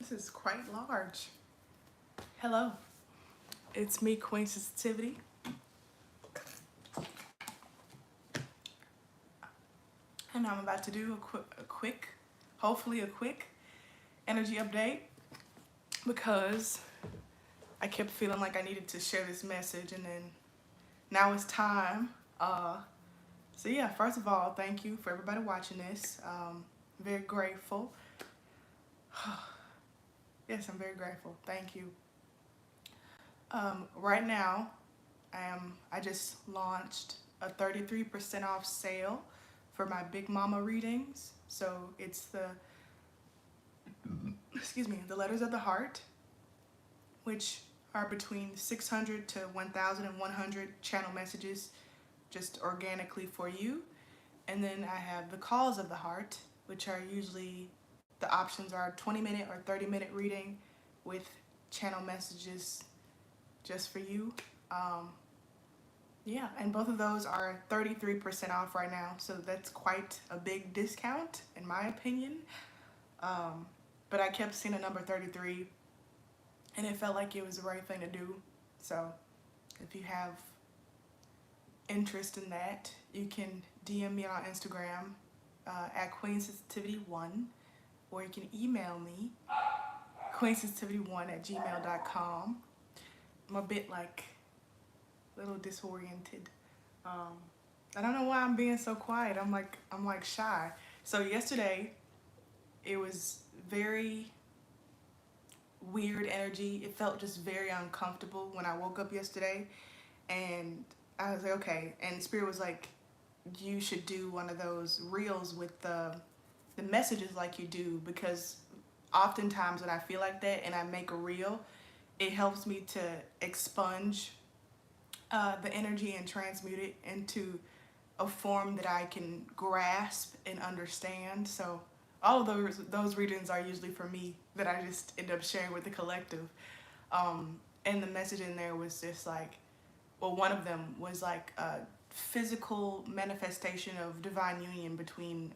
This is quite large. Hello, it's me, Queen Sensitivity. And I'm about to do hopefully a quick energy update because I kept feeling like I needed to share this message, and then now it's time. So yeah, first of all, thank you for everybody watching this. Very grateful. Yes, I'm very grateful. Thank you. Right now, I just launched a 33% off sale for my Big Mama readings. So it's the letters of the heart, which are between 600 to 1,100 channel messages just organically for you. And then I have the calls of the heart, which are usually, the options are 20-minute or 30-minute reading with channel messages just for you. Yeah, and both of those are 33% off right now, so that's quite a big discount in my opinion. But I kept seeing the number 33 and it felt like it was the right thing to do. So if you have interest in that, you can DM me on Instagram at queensensitivity1, or you can email me queensensitivity1@gmail.com. I'm a bit like a little disoriented. I don't know why I'm being so quiet. I'm like shy. So yesterday it was very weird energy. It felt just very uncomfortable when I woke up yesterday, and I was like, okay. And Spirit was like, you should do one of those reels with the messages like you do, because oftentimes when I feel like that and I make a reel, it helps me to expunge the energy and transmute it into a form that I can grasp and understand. So all of those readings are usually for me that I just end up sharing with the collective. And the message in there was just like, well, one of them was like a physical manifestation of divine union between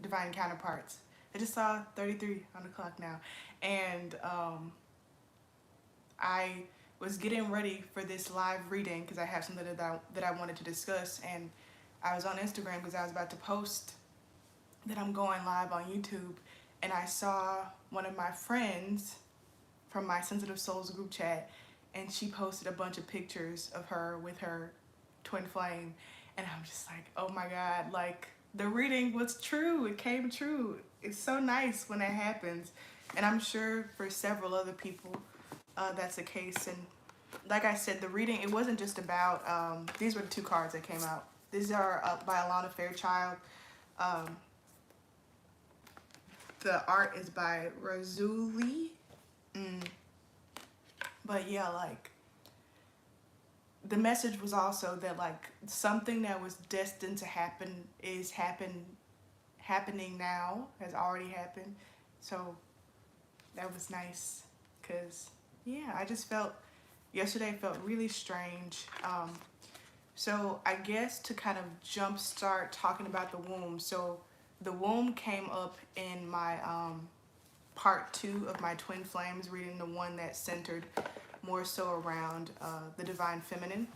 divine counterparts. I just saw 33 on the clock now, and I was getting ready for this live reading because I have something that I wanted to discuss, and I was on Instagram because I was about to post that I'm going live on YouTube, and I saw one of my friends from my Sensitive Souls group chat, and she posted a bunch of pictures of her with her twin flame, and I'm just like, oh my God, like the reading was true. It came true. It's so nice when that happens, and I'm sure for several other people that's the case. And like I said, the reading, it wasn't just about, these were the two cards that came out. These are by Alana Fairchild. The art is by Razuli. But yeah, like the message was also that like something that was destined to happen is happening now, has already happened. So that was nice, because yeah, I just felt yesterday felt really strange. So I guess to kind of jumpstart talking about the womb. So the womb came up in my part 2 of my twin flames reading, the one that centered more so around the divine feminine.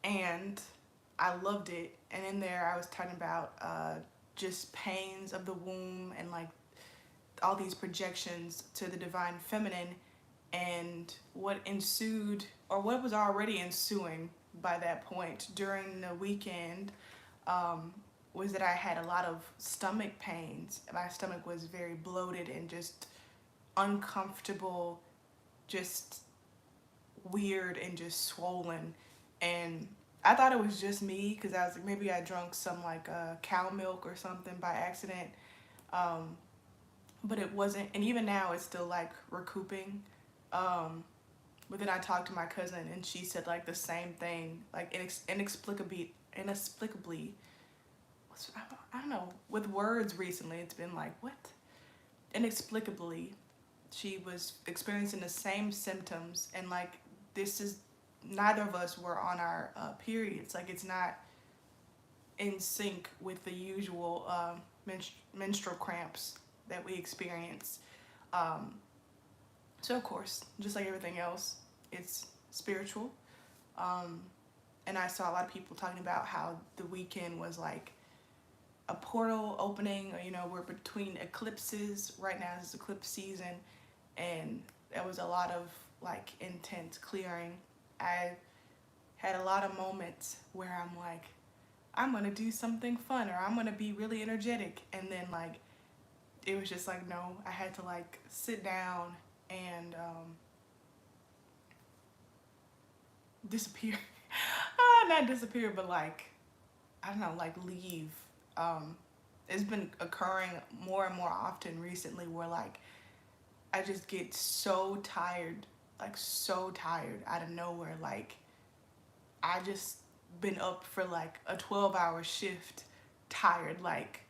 And I loved it. And in there I was talking about just pains of the womb and like all these projections to the divine feminine, and what ensued, or what was already ensuing by that point during the weekend, was that I had a lot of stomach pains. My stomach was very bloated and just uncomfortable, just weird and just swollen. And I thought it was just me because I was like, maybe I drank some like cow milk or something by accident. But it wasn't, and even now it's still like recouping. But then I talked to my cousin and she said like the same thing, like inexplicably, I don't know, with words recently it's been like, what? Inexplicably, she was experiencing the same symptoms, and like this is, neither of us were on our periods. Like it's not in sync with the usual menstrual cramps that we experience. Um, so of course, just like everything else, it's spiritual. Um, and I saw a lot of people talking about how the weekend was like a portal opening, or we're between eclipses. Right now is eclipse season, and there was a lot of like intense clearing. I had a lot of moments where I'm like, I'm gonna do something fun, or I'm gonna be really energetic, and then like it was just like, no, I had to like sit down and disappear. Not disappear, but like, I don't know, like leave. um it's been occurring more and more often recently, where like I just get so tired, like so tired out of nowhere. Like I just been up for like a 12-hour shift, tired, like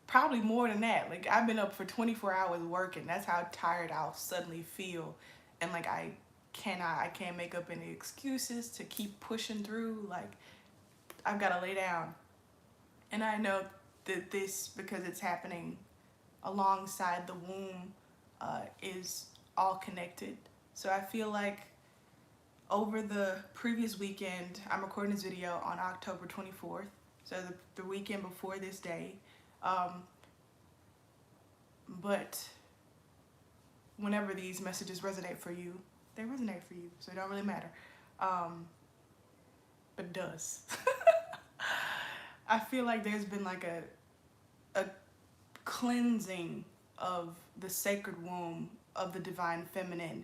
probably more than that. Like I've been up for 24 hours working. That's how tired I'll suddenly feel. And like I can't make up any excuses to keep pushing through. Like I've got to lay down. And I know that this, because it's happening alongside the womb, is all connected. So I feel like over the previous weekend, I'm recording this video on October 24th, so the weekend before this day. But whenever these messages resonate for you, they resonate for you, so it don't really matter. But it does. I feel like there's been like a cleansing of the sacred womb of the divine feminine.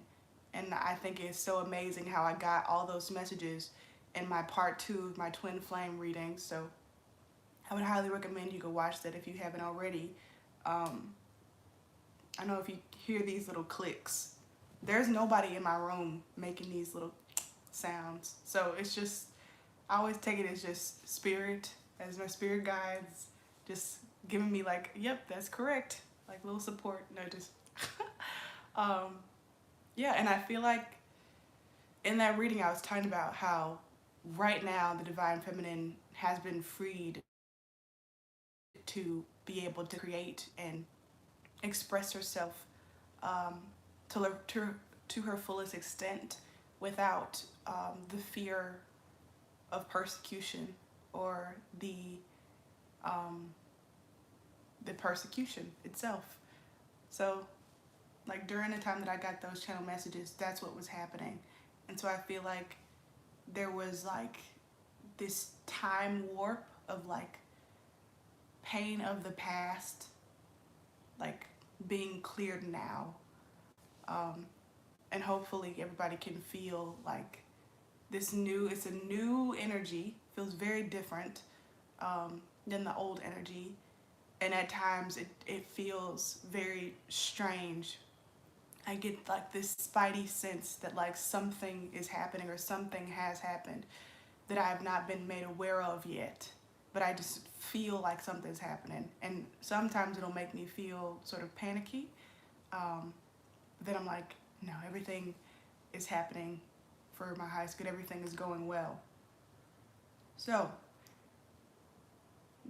And I think it's so amazing how I got all those messages in my part 2 of my twin flame reading. So I would highly recommend you go watch that if you haven't already. I know if you hear these little clicks, there's nobody in my room making these little sounds. So it's just, I always take it as just spirit, as my spirit guides, just giving me like, yep, that's correct. Like little support. No, just, yeah. And I feel like in that reading, I was talking about how right now the divine feminine has been freed to be able to create and express herself, um, to her fullest extent, without the fear of persecution, or um, the persecution itself. So like during the time that I got those channel messages, that's what was happening. And so I feel like there was like this time warp of like pain of the past, like being cleared now. And hopefully everybody can feel like it's a new energy, feels very different than the old energy. And at times it feels very strange. I get like this spidey sense that like something is happening, or something has happened that I have not been made aware of yet. But I just feel like something's happening. And sometimes it'll make me feel sort of panicky. Then I'm like, no, everything is happening for my highest good. Everything is going well. So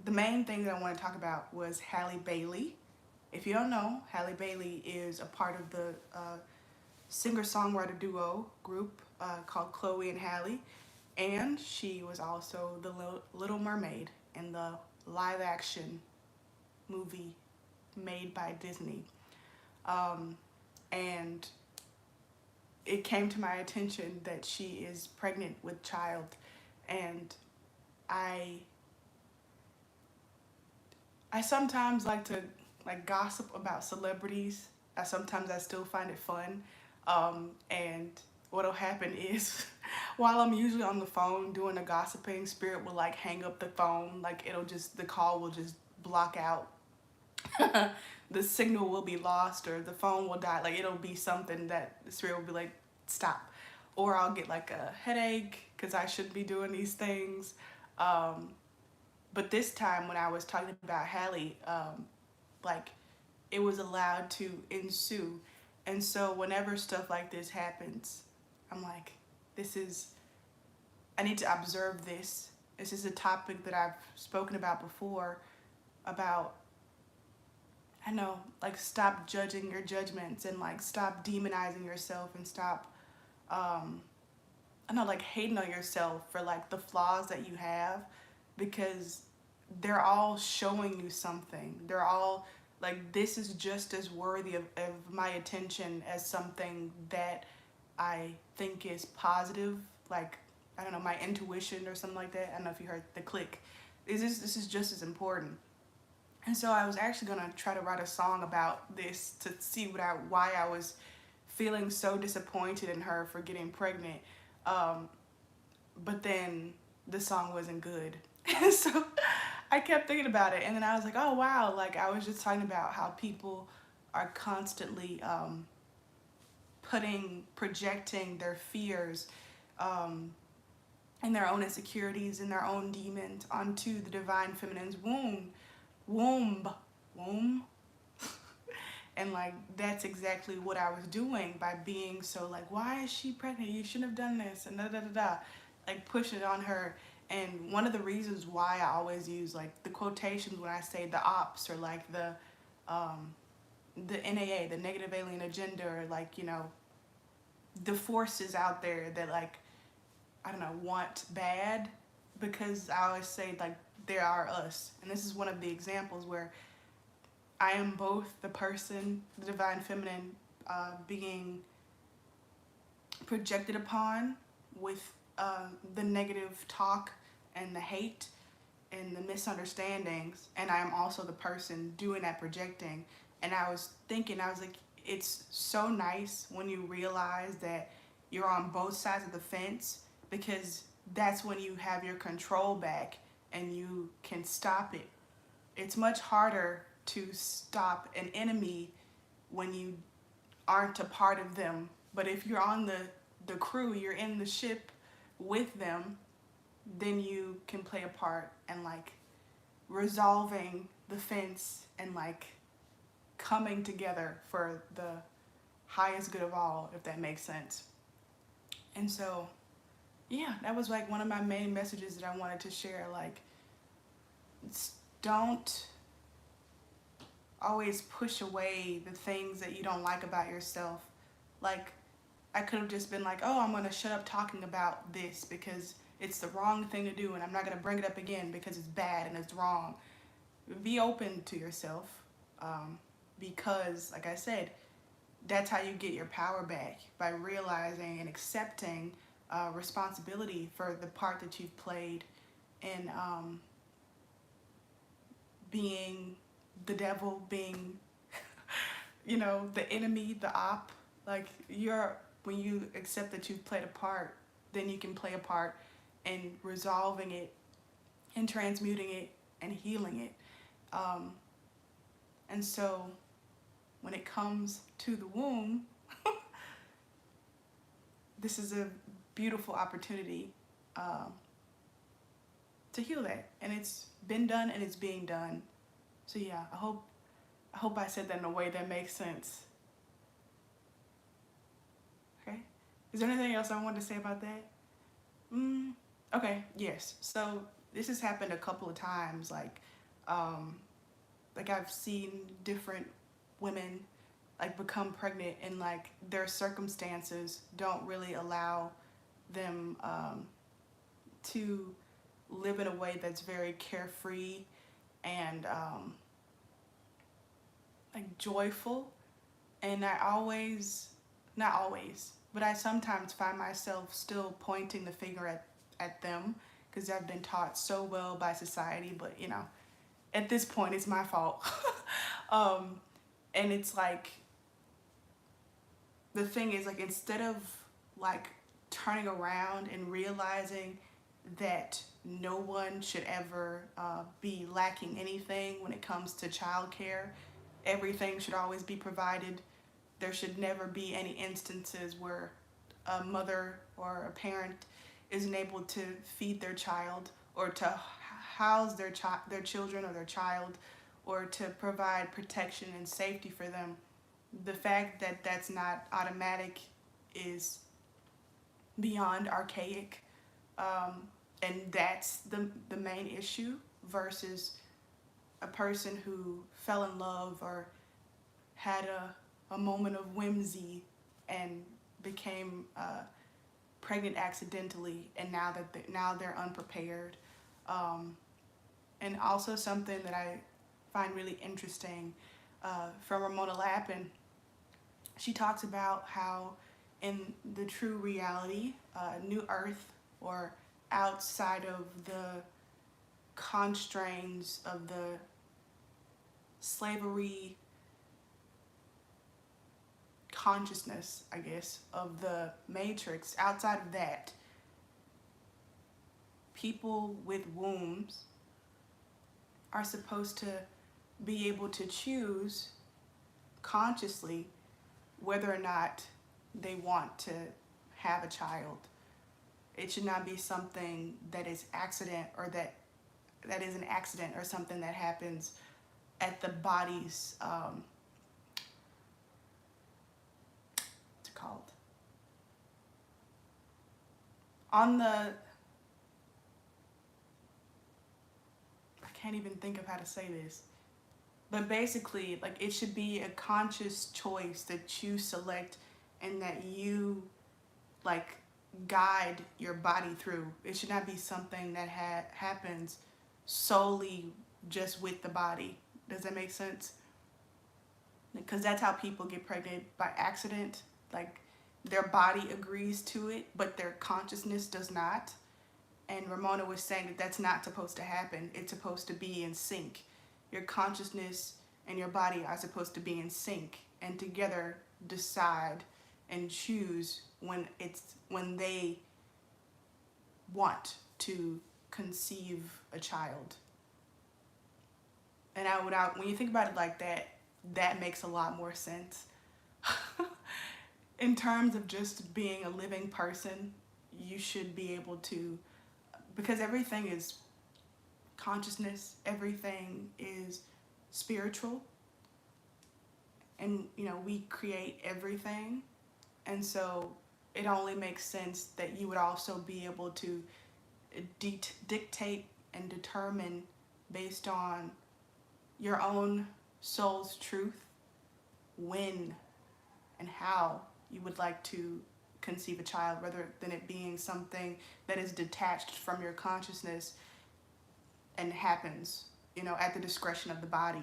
the main thing that I want to talk about was Halle Bailey. If you don't know, Halle Bailey is a part of the singer-songwriter duo group called Chloe and Halle. And she was also the Little Mermaid in the live-action movie made by Disney. And it came to my attention that she is pregnant with child. And I sometimes like to like gossip about celebrities. Sometimes I still find it fun. And what'll happen is while I'm usually on the phone doing the gossiping, Spirit will like hang up the phone. Like the call will just block out. The signal will be lost, or the phone will die. Like it'll be something that the Spirit will be like, stop. Or I'll get like a headache because I shouldn't be doing these things. But this time when I was talking about Halle, like it was allowed to ensue. And so whenever stuff like this happens, I'm like, I need to observe this. This is a topic that I've spoken about before, about I know, like stop judging your judgments and like stop demonizing yourself and stop um I know, like hating on yourself for like the flaws that you have, because they're all showing you something. They're all like, this is just as worthy of my attention as something that I think is positive. Like, I don't know, my intuition or something like that. I don't know if you heard the click. This is just as important. And so I was actually gonna try to write a song about this to see why I was feeling so disappointed in her for getting pregnant. Um, but then the song wasn't good. So I kept thinking about it, and then I was like, oh wow, like I was just talking about how people are constantly projecting their fears um, and their own insecurities and their own demons onto the divine feminine's womb, womb. And like that's exactly what I was doing by being so like, why is she pregnant? You shouldn't have done this and da da da da, like pushing it on her. And one of the reasons why I always use like the quotations when I say the ops or like um, the NAA, the negative alien agenda, or like, you know, the forces out there that like, I don't know, want bad, because I always say like there are us. And this is one of the examples where I am both the person, the divine feminine, being projected upon with the negative talk and the hate and the misunderstandings, and I am also the person doing that projecting. And I was thinking, I was like, it's so nice when you realize that you're on both sides of the fence, because that's when you have your control back and you can stop it. It's much harder to stop an enemy when you aren't a part of them. But if you're on the crew, you're in the ship with them, then you can play a part and like resolving the fence and like coming together for the highest good of all, if that makes sense. And so, yeah, that was like one of my main messages that I wanted to share. Like, don't always push away the things that you don't like about yourself. Like, I could have just been like, oh, I'm going to shut up talking about this because it's the wrong thing to do, and I'm not going to bring it up again because it's bad and it's wrong. Be open to yourself, because, like I said, that's how you get your power back, by realizing and accepting responsibility for the part that you've played in being the devil, being, you know, the enemy, the op. Like, when you accept that you've played a part, then you can play a part in resolving it and transmuting it and healing it. Um, and so when it comes to the womb, this is a beautiful opportunity to heal that. And it's been done and it's being done. So yeah, I hope I said that in a way that makes sense. Okay. Is there anything else I wanted to say about that? Okay, yes. So this has happened a couple of times. Like I've seen different women like become pregnant, and like their circumstances don't really allow them to live in a way that's very carefree and like joyful. And I always, not always, but I sometimes find myself still pointing the finger at them, because I've been taught so well by society. But you know, at this point it's my fault. And it's like, the thing is, like, instead of like turning around and realizing that no one should ever be lacking anything when it comes to childcare, everything should always be provided. There should never be any instances where a mother or a parent isn't able to feed their child, or to house their children or their child, or to provide protection and safety for them. The fact that that's not automatic is beyond archaic, and that's the main issue, versus a person who fell in love or had a moment of whimsy and became pregnant accidentally, and now they're unprepared. Um, and also something that I find really interesting from Ramona Lappin, she talks about how in the true reality, New Earth, or outside of the constraints of the slavery consciousness, I guess, of the matrix, outside of that, people with wombs are supposed to be able to choose consciously whether or not they want to have a child. It should not be something that is accident, or that is an accident, or something that happens at the body's what's it called? On the, I can't even think of how to say this. But basically, like, it should be a conscious choice that you select and that you, like, guide your body through. It should not be something that happens solely just with the body. Does that make sense? Because that's how people get pregnant, by accident. Like, their body agrees to it, but their consciousness does not. And Ramona was saying that that's not supposed to happen. It's supposed to be in sync. Your consciousness and your body are supposed to be in sync and together decide and choose when they want to conceive a child. And when you think about it like that, that makes a lot more sense. In terms of just being a living person, you should be able to, because everything is consciousness, everything is spiritual, and we create everything, and so it only makes sense that you would also be able to dictate and determine based on your own soul's truth when and how you would like to conceive a child, rather than it being something that is detached from your consciousness and happens, at the discretion of the body.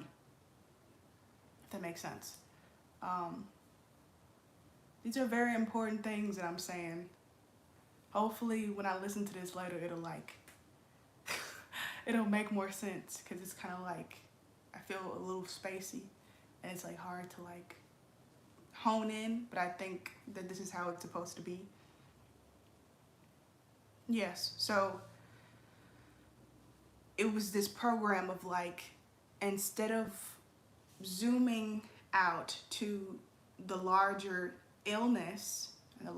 If that makes sense. These are very important things that I'm saying. Hopefully when I listen to this later, it'll make more sense, because it's kind of like, I feel a little spacey, and it's like hard to like hone in, but I think that this is how it's supposed to be. Yes, so it was this program of like, instead of zooming out to the larger illness and the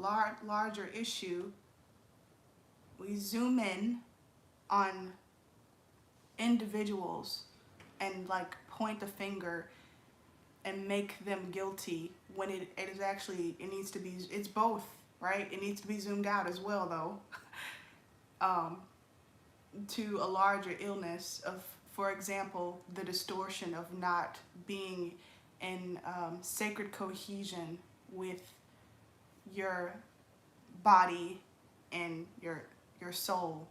larger issue, we zoom in on individuals and like point the finger and make them guilty, when it is actually, it's both, right? It needs to be zoomed out as well, though. To a larger illness of, for example, the distortion of not being in sacred cohesion with your body and your soul.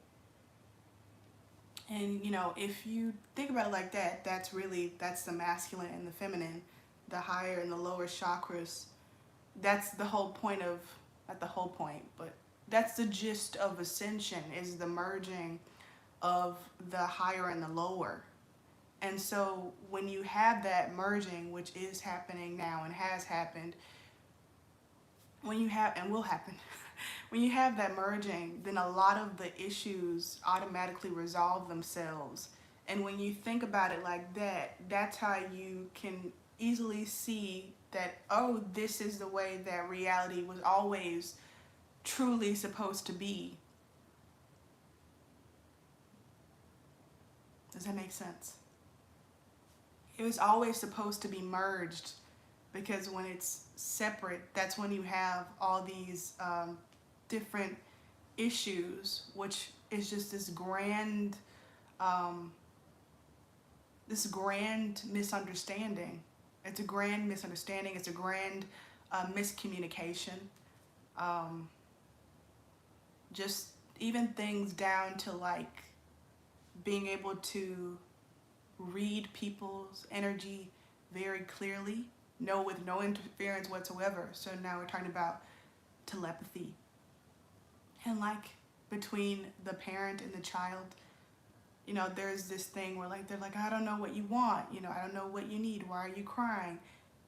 And if you think about it like that, that's the masculine and the feminine, the higher and the lower chakras. That's the whole point of, not the whole point, but that's the gist of ascension, is the merging of the higher and the lower. And so when you have that merging, which is happening now and has happened, and will happen, when you have that merging, then a lot of the issues automatically resolve themselves. And when you think about it like that, that's how you can easily see that, oh, this is the way that reality was always truly supposed to be. Does that make sense? It was always supposed to be merged, because when it's separate, that's when you have all these different issues, which is just this grand this grand misunderstanding. It's a grand misunderstanding. It's a grand miscommunication. Um, just even things down to like being able to read people's energy very clearly, no, with no interference whatsoever. So now we're talking about telepathy. And like between the parent and the child, you know, there's this thing where like they're like, I don't know what you want, you know, I don't know what you need, why are you crying?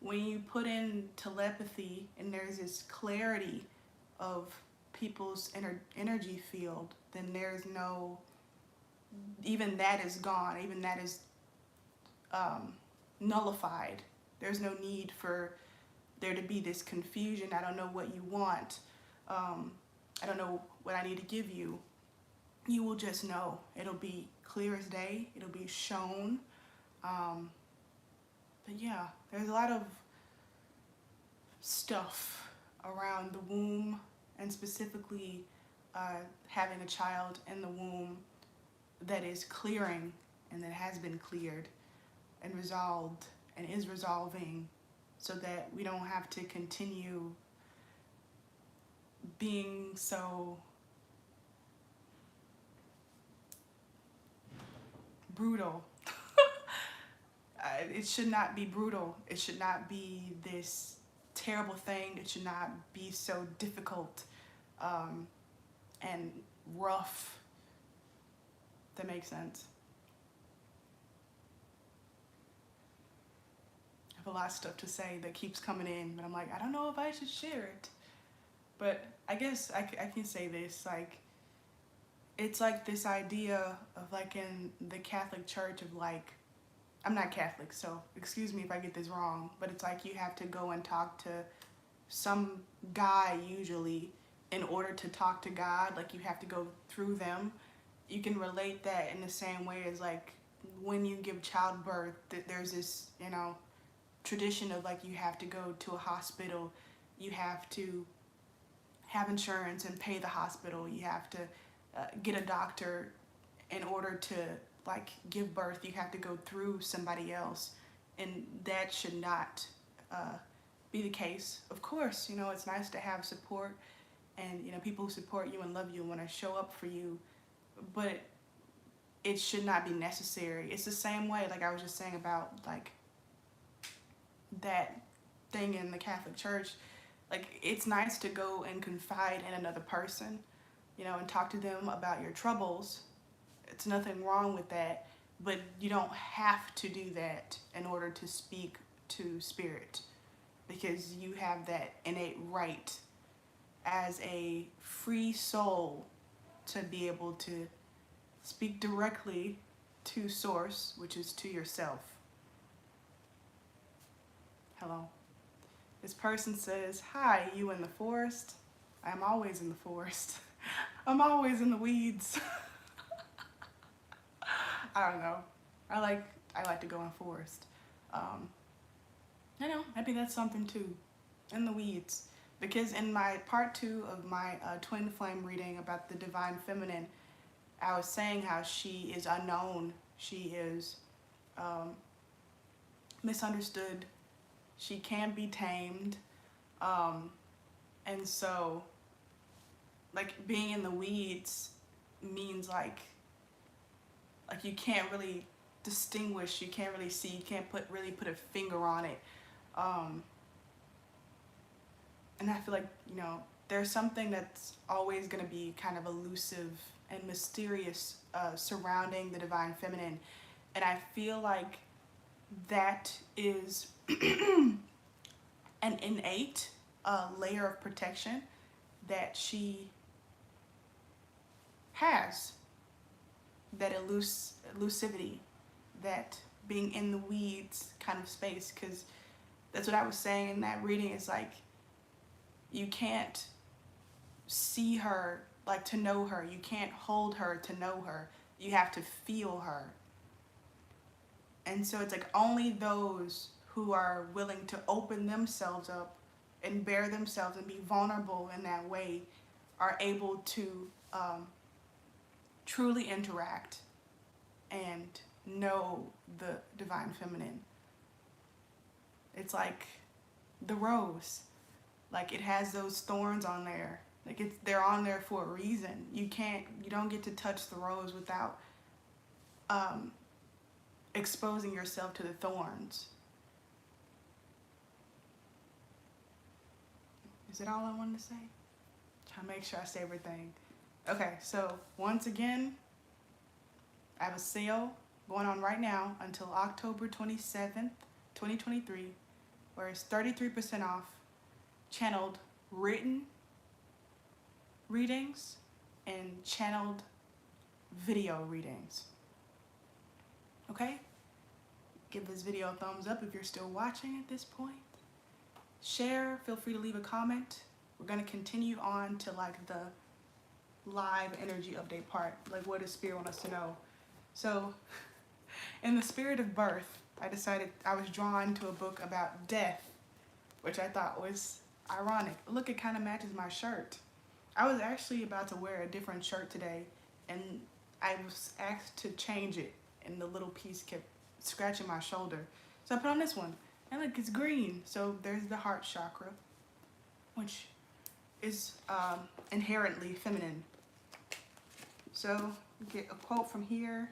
When you put in telepathy and there's this clarity of people's energy field, then there's no, even that is gone, even that is nullified. There's no need for there to be this confusion. I don't know what you want. I don't know what I need to give you. You will just know. It'll be clear as day. It'll be shown. But yeah, there's a lot of stuff around the womb, and specifically having a child in the womb that is clearing and that has been cleared and resolved and is resolving, so that we don't have to continue being so brutal. It should not be brutal. It should not be this terrible thing. It should not be so difficult and rough. That makes sense. I have a lot of stuff to say that keeps coming in, but I'm like, I don't know if I should share it. But I guess I can say this, like, it's like this idea of like in the Catholic Church of like, I'm not Catholic, so excuse me if I get this wrong, but it's like you have to go and talk to some guy usually in order to talk to God. Like you have to go through them. You can relate that in the same way as like when you give childbirth, there's this, you know, tradition of like you have to go to a hospital, you have to have insurance and pay the hospital, you have to get a doctor in order to like give birth, you have to go through somebody else, and that should not be the case. Of course, you know, it's nice to have support and, you know, people who support you and love you and want to show up for you, but it should not be necessary. It's the same way, like I was just saying about like that thing in the Catholic Church. Like it's nice to go and confide in another person, you know, and talk to them about your troubles. It's nothing wrong with that, but you don't have to do that in order to speak to spirit, because you have that innate right as a free soul to be able to speak directly to source, which is to yourself. Hello. This person says, hi, you in the forest? I'm always in the forest. I'm always in the weeds. I don't know. I like to go in the forest. I know, maybe that's something too. In the weeds. Because in my part 2 of my twin flame reading about the divine feminine, I was saying how she is unknown. She is misunderstood. She can be tamed. And so, like, being in the weeds means like you can't really distinguish, you can't really see, you can't really put a finger on it. And I feel like, you know, there's something that's always going to be kind of elusive and mysterious surrounding the divine feminine. And I feel like that is an innate layer of protection that she has, that elusivity, that being in the weeds kind of space, because that's what I was saying in that reading. Is like you can't see her like to know her, you can't hold her to know her, you have to feel her. And so it's like only those who are willing to open themselves up and bare themselves and be vulnerable in that way are able to truly interact and know the divine feminine. It's like the rose. Like it has those thorns on there. Like they're on there for a reason. You don't get to touch the rose without um, exposing yourself to the thorns. Is it all I wanted to say? Try to make sure I say everything. Okay, so once again, I have a sale going on right now until October 27th, 2023, where it's 33% off channeled written readings and channeled video readings. Okay? Give this video a thumbs up if you're still watching at this point. Share, feel free to leave a comment. We're gonna continue on to like the live energy update part, like what does Spirit want us to know. So in the spirit of birth, I decided I was drawn to a book about death, which I thought was ironic. Look, it kind of matches my shirt. I was actually about to wear a different shirt today, and I was asked to change it, and the little piece kept scratching my shoulder. So I put on this one, and look, it's green. So there's the heart chakra, which is inherently feminine. So we'll get a quote from here,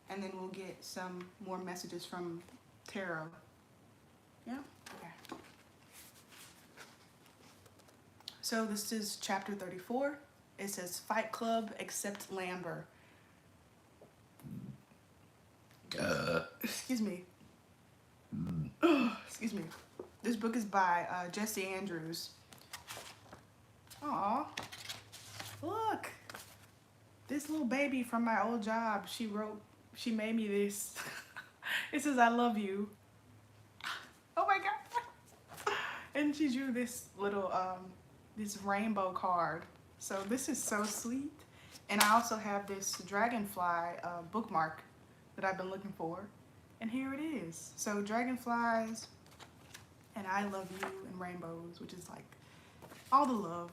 and then we'll get some more messages from tarot. Yeah? Okay. So this is chapter 34. It says, Fight Club except Lamber. Excuse me. Excuse me. This book is by Jesse Andrews. Aw. Look. This little baby from my old job, she made me this. It says, I love you. Oh my God. And she drew this little, this rainbow card. So this is so sweet. And I also have this dragonfly bookmark that I've been looking for. And here it is. So dragonflies and I love you and rainbows, which is like all the love.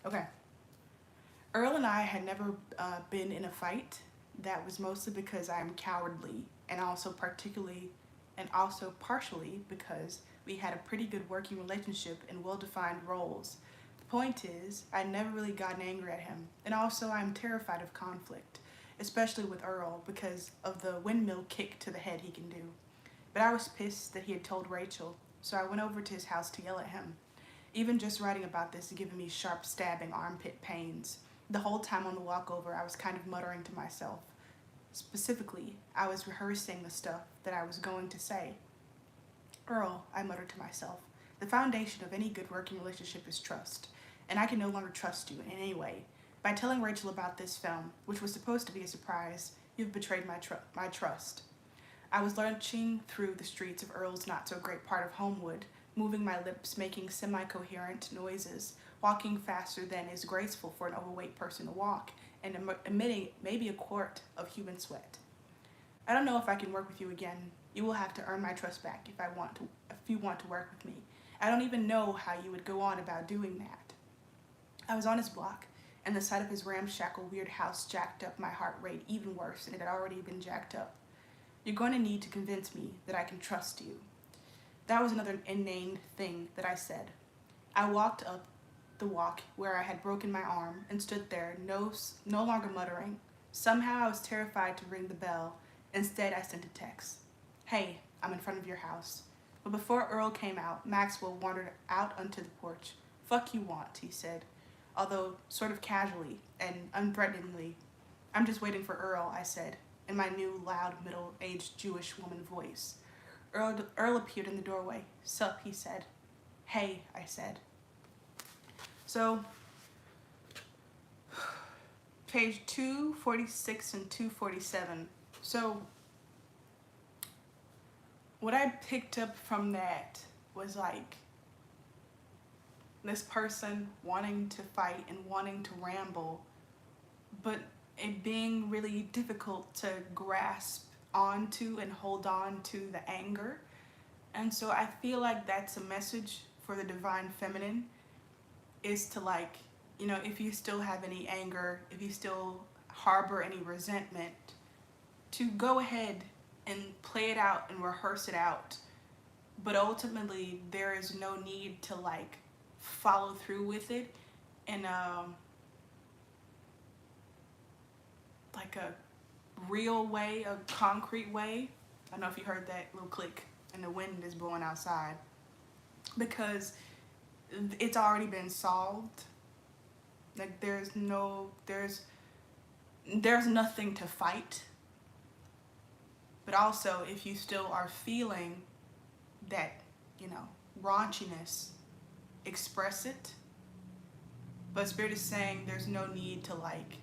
Okay. Earl and I had never been in a fight. That was mostly because I am cowardly, and also partially because we had a pretty good working relationship and well-defined roles. The point is, I never really gotten angry at him, and also I'm terrified of conflict, especially with Earl because of the windmill kick to the head he can do. But I was pissed that he had told Rachel, so I went over to his house to yell at him. Even just writing about this is giving me sharp stabbing armpit pains. The whole time on the walk over, I was kind of muttering to myself. Specifically, I was rehearsing the stuff that I was going to say. Earl, I muttered to myself, the foundation of any good working relationship is trust, and I can no longer trust you in any way. By telling Rachel about this film, which was supposed to be a surprise, you've betrayed my trust. I was lurching through the streets of Earl's not-so-great part of Homewood, moving my lips, making semi-coherent noises, walking faster than is graceful for an overweight person to walk, and emitting maybe a quart of human sweat. I don't know if I can work with you again. You will have to earn my trust back if you want to work with me. I don't even know how you would go on about doing that. I was on his block, and the sight of his ramshackle weird house jacked up my heart rate even worse than it had already been jacked up. You're going to need to convince me that I can trust you. That was another inane thing that I said. I walked up the walk where I had broken my arm and stood there, no longer muttering. Somehow I was terrified to ring the bell. Instead, I sent a text. Hey, I'm in front of your house. But before Earl came out, Maxwell wandered out onto the porch. Fuck you want, he said, although sort of casually and unthreateningly. I'm just waiting for Earl, I said, in my new loud middle-aged Jewish woman voice. Earl appeared in the doorway. Sup, he said. Hey, I said. So, page 246 and 247. So, what I picked up from that was like this person wanting to fight and wanting to ramble, but it being really difficult to grasp onto and hold on to the anger. And so I feel like that's a message for the divine feminine, is to, like, you know, if you still have any anger, if you still harbor any resentment, to go ahead and play it out and rehearse it out. But ultimately, there is no need to like follow through with it in like a real way, a concrete way. I don't know if you heard that little click and the wind is blowing outside, because it's already been solved. Like there's nothing to fight. But also, if you still are feeling that, you know, raunchiness, express it. But Spirit is saying there's no need to like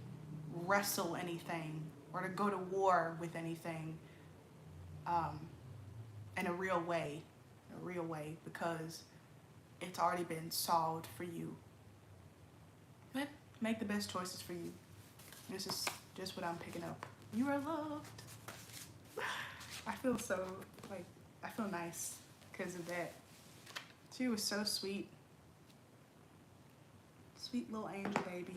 wrestle anything or to go to war with anything in a real way, because it's already been solved for you. But make the best choices for you. This is just what I'm picking up. You are loved. I feel so, like, I feel nice because of that. She was so sweet. Sweet little angel baby.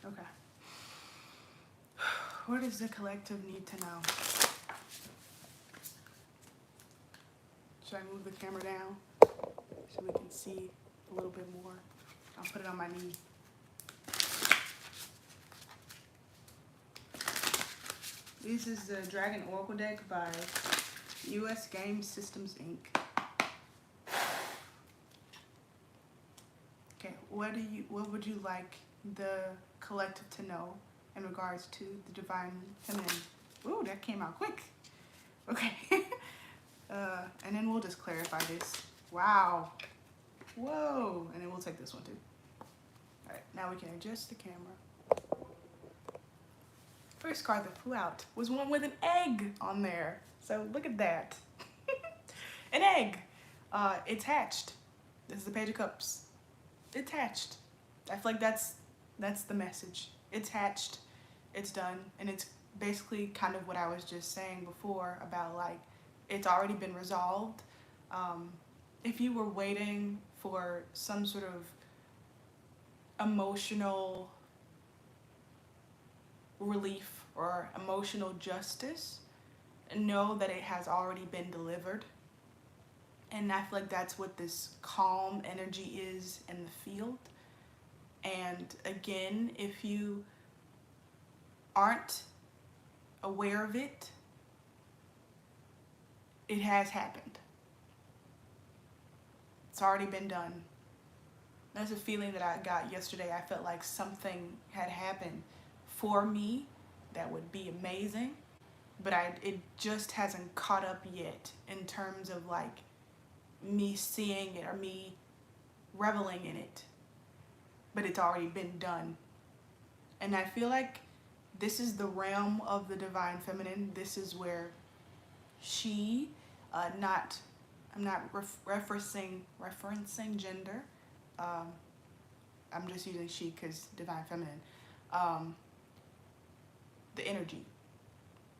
Okay. What does the collective need to know? Should I move the camera down so we can see a little bit more? I'll put it on my knee. This is the Dragon Oracle deck by US Game Systems Inc. Okay, what would you like the collective to know in regards to the Divine Feminine? Ooh, that came out quick. Okay. And then we'll just clarify this. Wow. Whoa. And then we'll take this one too. All right, now we can adjust the camera. First card that flew out was one with an egg on there. So look at that. An egg. It's hatched. This is the Page of Cups. It's hatched. I feel like that's the message. It's hatched. It's done. And it's basically kind of what I was just saying before about like it's already been resolved. If you were waiting for some sort of emotional relief or emotional justice, know that it has already been delivered. And I feel like that's what this calm energy is in the field. And again, if you aren't aware of it, it has happened. It's already been done. That's a feeling that I got yesterday. I felt like something had happened for me that would be amazing, but it just hasn't caught up yet in terms of like me seeing it or me reveling in it. But it's already been done. And I feel like this is the realm of the Divine Feminine. This is where she, I'm not referencing gender. I'm just using she because Divine Feminine. The energy.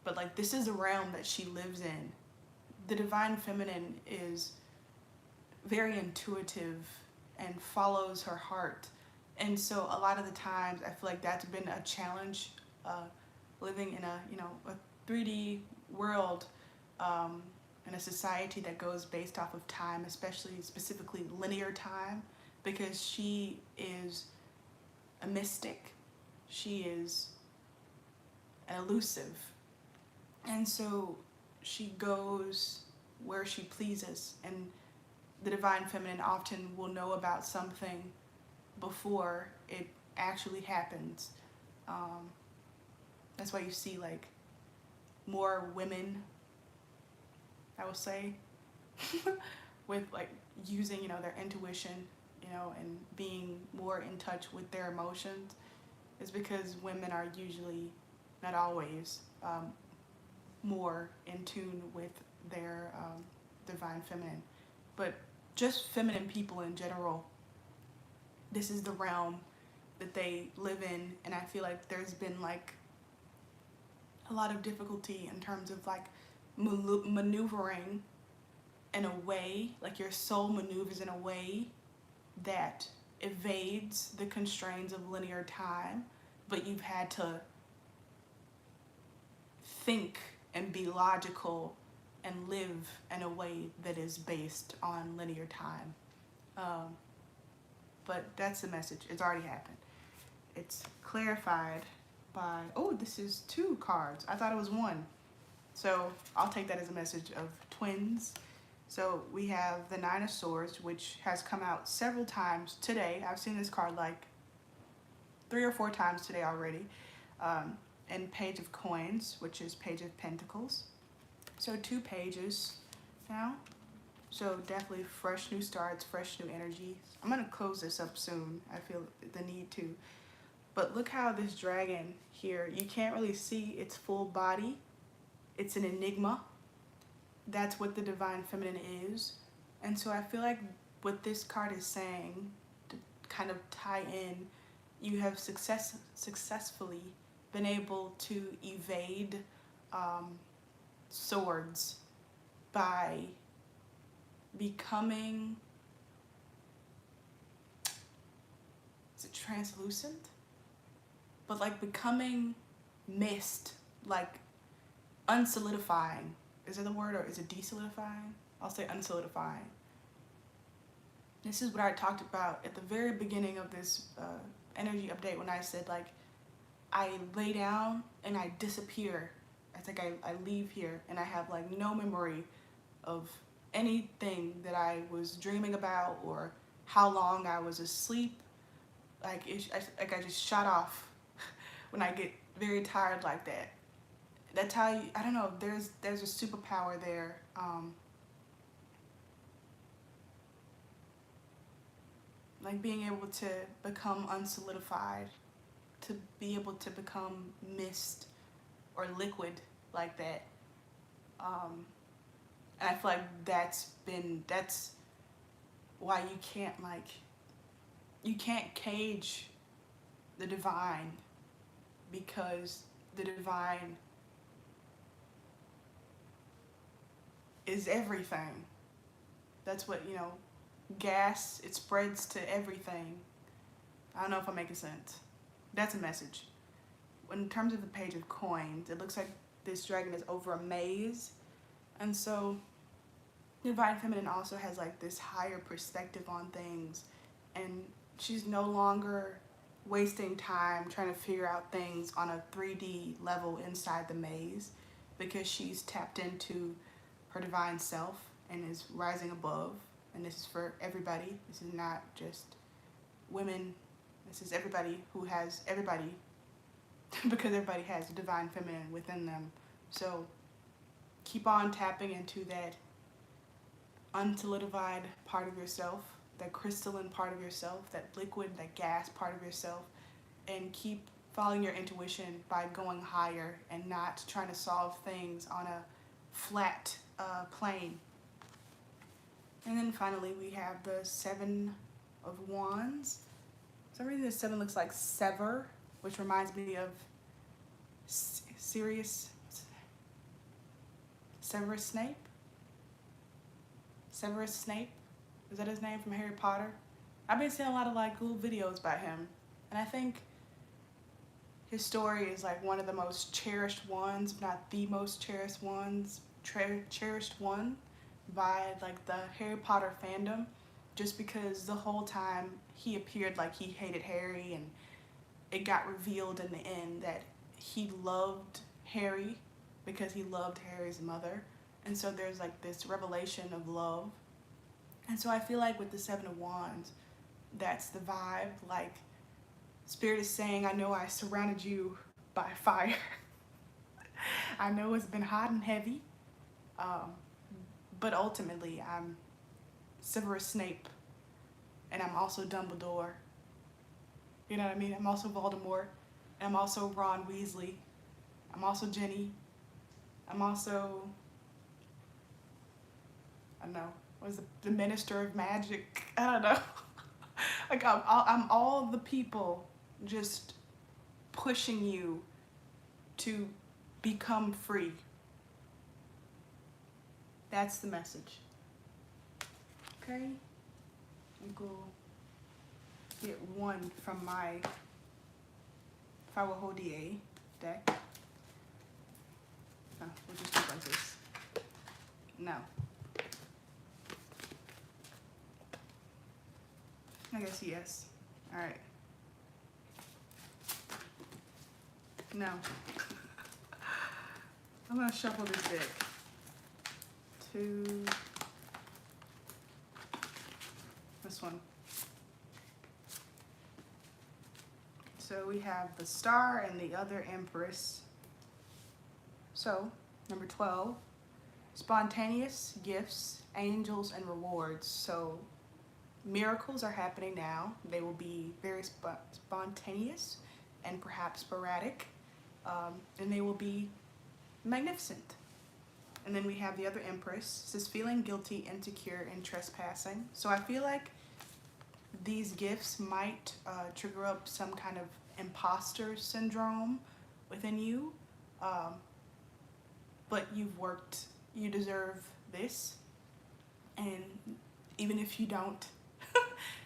But like this is the realm that she lives in. The Divine Feminine is very intuitive and follows her heart. And so a lot of the times I feel like that's been a challenge, living in a 3D world, in a society that goes based off of time, specifically linear time, because she is a mystic. She is elusive. And so she goes where she pleases, and the Divine Feminine often will know about something before it actually happens. That's why you see like more women, I would say, with like using, their intuition, and being more in touch with their emotions, is because women are usually, not always, more in tune with their Divine Feminine. But just feminine people in general, this is the realm that they live in. And I feel like there's been like a lot of difficulty in terms of like maneuvering in a way, like your soul maneuvers in a way that evades the constraints of linear time but you've had to think and be logical and live in a way that is based on linear time. But that's the message. It's already happened. It's clarified by, oh, this is 2 cards. I thought it was 1. So I'll take that as a message of twins. So we have the 9 of Swords, which has come out several times today. I've seen this card like 3 or 4 times today already. And Page of Coins, which is Page of Pentacles. So 2 pages now. So definitely fresh new starts, fresh new energy. I'm going to close this up soon. I feel the need to. But look how this dragon here, you can't really see its full body. It's an enigma. That's what the Divine Feminine is. And so I feel like what this card is saying, to kind of tie in, you have successfully been able to evade swords by becoming, is it translucent? But like becoming mist, like unsolidifying. Is it the word, or is it desolidifying? I'll say unsolidifying. This is what I talked about at the very beginning of this energy update when I said like, I lay down and I disappear. It's like I leave here and I have like no memory of anything that I was dreaming about or how long I was asleep. Like I just shut off when I get very tired like that. That's how you, I don't know, there's a superpower there. Like being able to become unsolidified, to be able to become mist or liquid like that. And I feel like that's why you can't cage the divine, because the divine is everything. That's what, gas, it spreads to everything. I don't know if I'm making sense. That's a message. In terms of the Page of Coins, it looks like this dragon is over a maze. And so Divine Feminine also has like this higher perspective on things. And she's no longer wasting time trying to figure out things on a 3D level inside the maze, because she's tapped into her divine self and is rising above. And this is for everybody. This is not just women. This is everybody who has everybody, because everybody has the Divine Feminine within them. So keep on tapping into that unsolidified part of yourself, that crystalline part of yourself, that liquid, that gas part of yourself, and keep following your intuition by going higher and not trying to solve things on a flat plane. And then finally we have the 7 of Wands. For some reason this 7 looks like sever, which reminds me of Severus Snape? Severus Snape? Is that his name from Harry Potter? I've been seeing a lot of like cool videos about him. And I think his story is like one of the most cherished ones, if not the most cherished ones, cherished one by like the Harry Potter fandom, just because the whole time he appeared like he hated Harry, and it got revealed in the end that he loved Harry because he loved Harry's mother. And so there's like this revelation of love. And so I feel like with the 7 of Wands, that's the vibe. Like Spirit is saying, I know I surrounded you by fire. I know it's been hot and heavy. But ultimately, I'm Severus Snape, and I'm also Dumbledore. You know what I mean? I'm also Voldemort, and I'm also Ron Weasley. I'm also Jenny. I'm also, I don't know, what is the Minister of Magic? I don't know. Like I'm all the people just pushing you to become free. That's the message. Okay? I'll go get one from my if I will hold the A deck. Oh, we'll just do it like this. No. I guess yes. All right. No. I'm gonna shuffle this deck. 2. This one. So we have the Star and the other Empress. So, number 12, spontaneous gifts, angels, and rewards. So, miracles are happening now. They will be very spontaneous and perhaps sporadic. And they will be magnificent. And then we have the other Empress. It says feeling guilty, insecure, and trespassing. So I feel like these gifts might trigger up some kind of imposter syndrome within you. But you've worked, you deserve this. And even if you don't,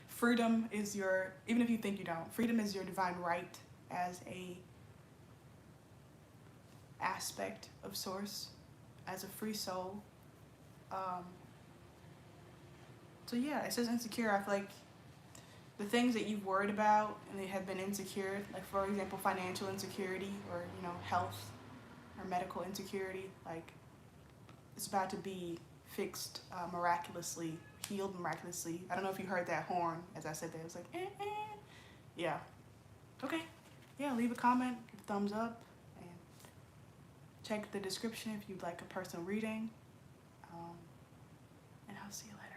freedom is your, even if you think you don't, freedom is your divine right as a aspect of Source, as a free soul. So yeah, it says insecure. I feel like the things that you've worried about and they have been insecure, like for example, financial insecurity or, you know, health or medical insecurity, like it's about to be fixed miraculously, healed miraculously. I don't know if you heard that horn as I said that. It was like, eh, eh. Yeah. Okay. Yeah, leave a comment, give a thumbs up, and check the description if you'd like a personal reading. And I'll see you later.